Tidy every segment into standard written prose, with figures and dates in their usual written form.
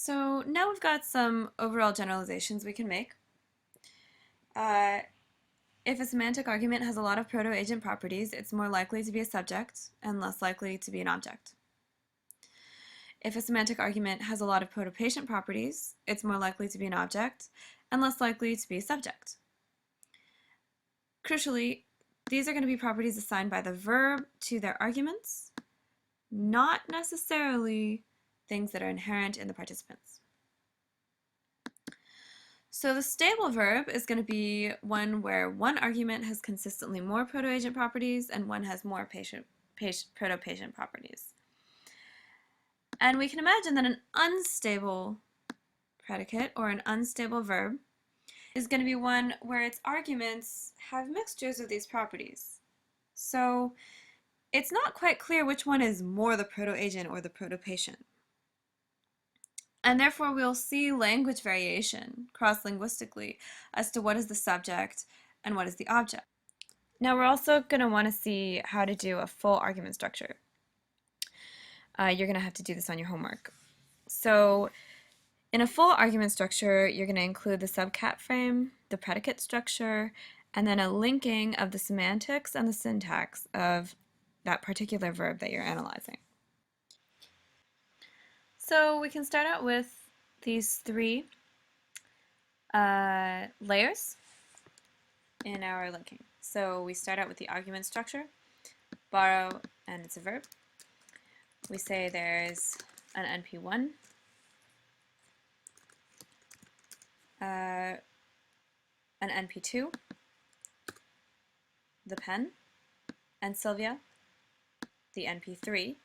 So now we've got some overall generalizations we can make. If a semantic argument has a lot of proto-agent properties, it's more likely to be a subject and less likely to be an object. If a semantic argument has a lot of proto-patient properties, it's more likely to be an object and less likely to be a subject. Crucially, these are going to be properties assigned by the verb to their arguments, not necessarily things that are inherent in the participants. So the stable verb is going to be one where one argument has consistently more proto-agent properties and one has more proto-patient properties. And we can imagine that an unstable predicate or an unstable verb is going to be one where its arguments have mixtures of these properties. So it's not quite clear which one is more the proto-agent or the proto-patient. And therefore we'll see language variation cross-linguistically as to what is the subject and what is the object. Now we're also going to want to see how to do a full argument structure. You're going to have to do this on your homework. So in a full argument structure, you're going to include the subcat frame, the predicate structure, and then a linking of the semantics and the syntax of that particular verb that you're analyzing. So we can start out with these three layers in our linking. So we start out with the argument structure, borrow, and it's a verb. We say there's an NP1, an NP2, the pen, and Sylvia, the NP3,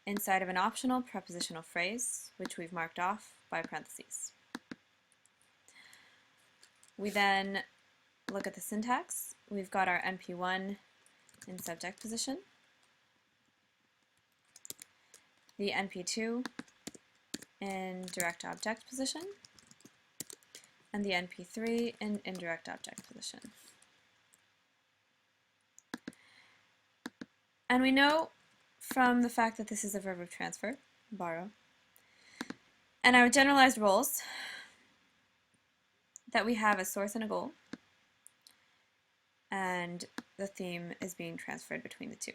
inside of an optional prepositional phrase, which we've marked off by parentheses. We then look at the syntax. We've got our NP1 in subject position, the NP2 in direct object position, and the NP3 in indirect object position. And we know from the fact that this is a verb of transfer, borrow, and our generalized roles that we have a source and a goal, and the theme is being transferred between the two.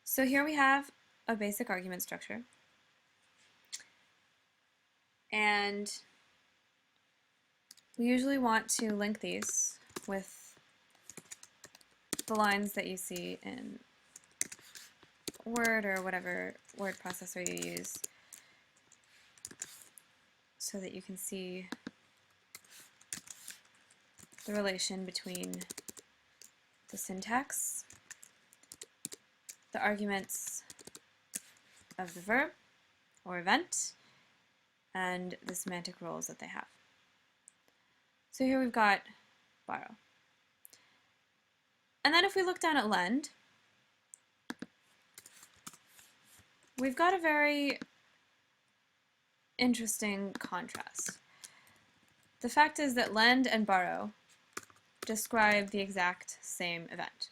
So here we have a basic argument structure, and we usually want to link these with the lines that you see in Word or whatever word processor you use so that you can see the relation between the syntax, the arguments of the verb or event, and the semantic roles that they have. So here we've got borrow. And then if we look down at lend, we've got a very interesting contrast. The fact is that lend and borrow describe the exact same event.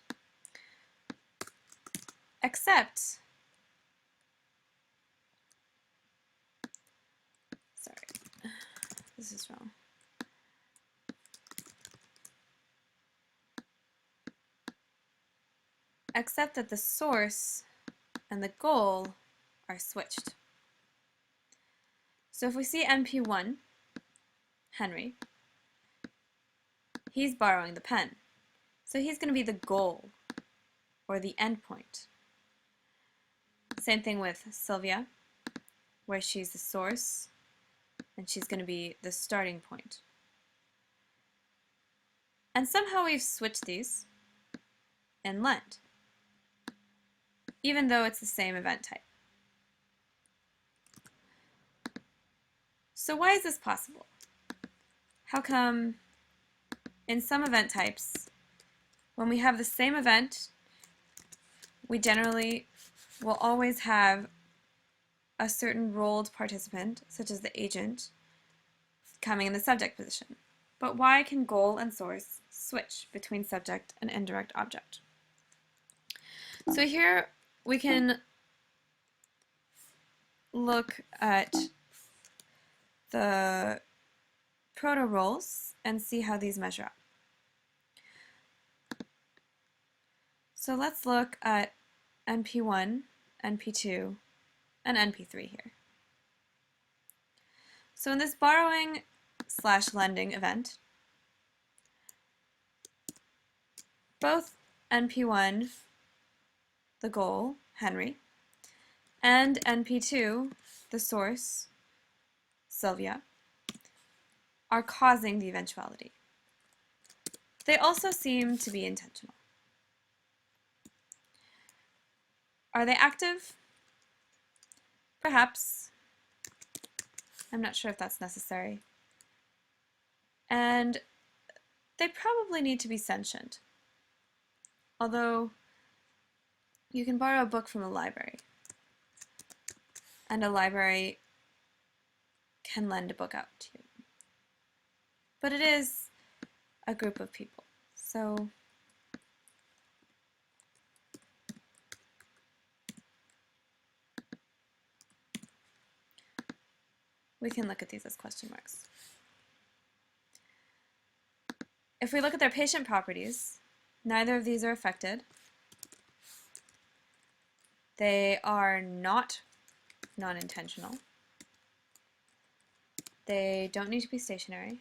Except, sorry, this is wrong. Except that the source and the goal are switched. So if we see NP1, Henry, he's borrowing the pen. So he's going to be the goal or the endpoint. Same thing with Sylvia, where she's the source and she's going to be the starting point. And somehow we've switched these in lend, even though it's the same event type. So why is this possible? How come in some event types, when we have the same event, we generally will always have a certain rolled participant, such as the agent, coming in the subject position. But why can goal and source switch between subject and indirect object. So here we can look at the proto-roles and see how these measure up. So let's look at NP1, NP2, and NP3 here. So in this borrowing/lending event, both NP1, the goal, Henry, and NP2, the source, Sylvia, are causing the eventuality. They also seem to be intentional. Are they active? Perhaps. I'm not sure if that's necessary. And they probably need to be sentient. Although you can borrow a book from a library, and a library can lend a book out to you. But it is a group of people. So we can look at these as question marks. If we look at their patient properties, neither of these are affected. They are not non-intentional. They don't need to be stationary.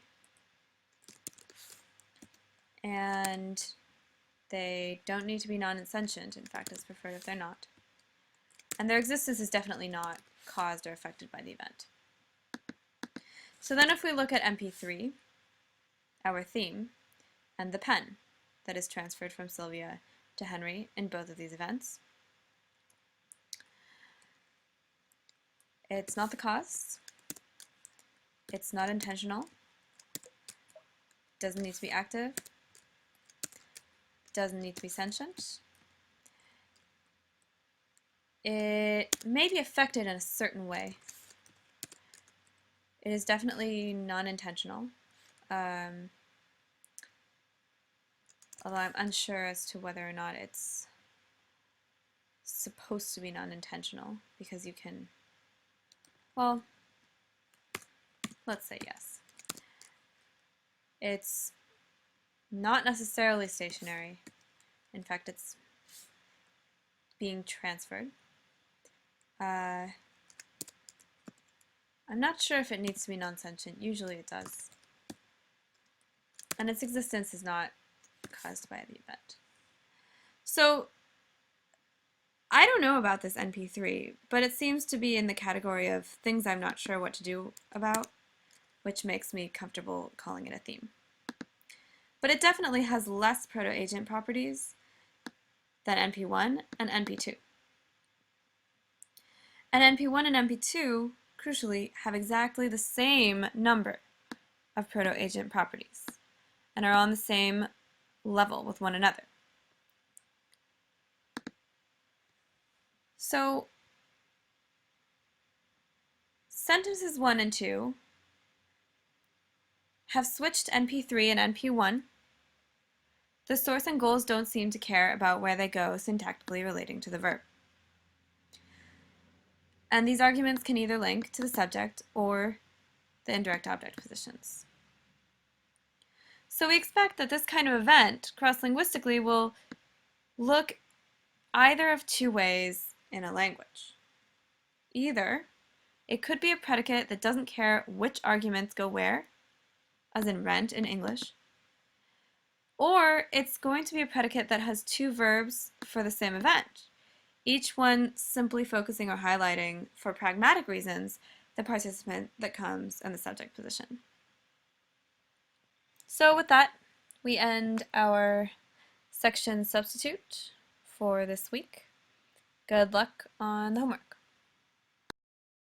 And they don't need to be non-insentient. In fact, it's preferred if they're not. And their existence is definitely not caused or affected by the event. So then if we look at MP3, our theme, and the pen that is transferred from Sylvia to Henry in both of these events, it's not the cause, it's not intentional, doesn't need to be active, doesn't need to be sentient. It may be affected in a certain way. It is definitely non-intentional, although I'm unsure as to whether or not it's supposed to be non-intentional, because you can, well, let's say yes. It's not necessarily stationary. In fact, it's being transferred. I'm not sure if it needs to be non-sentient. Usually it does. And its existence is not caused by the event. So I don't know about this NP3, but it seems to be in the category of things I'm not sure what to do about, which makes me comfortable calling it a theme. But it definitely has less proto-agent properties than NP1 and NP2. And NP1 and NP2, crucially, have exactly the same number of proto-agent properties and are on the same level with one another. So sentences 1 and 2 have switched NP3 and NP1. The source and goals don't seem to care about where they go syntactically relating to the verb. And these arguments can either link to the subject or the indirect object positions. So we expect that this kind of event, cross-linguistically, will look either of two ways in a language. Either it could be a predicate that doesn't care which arguments go where, as in rent in English, or it's going to be a predicate that has two verbs for the same event, each one simply focusing or highlighting, for pragmatic reasons, the participant that comes in the subject position. So with that, we end our section substitute for this week. Good luck on the homework.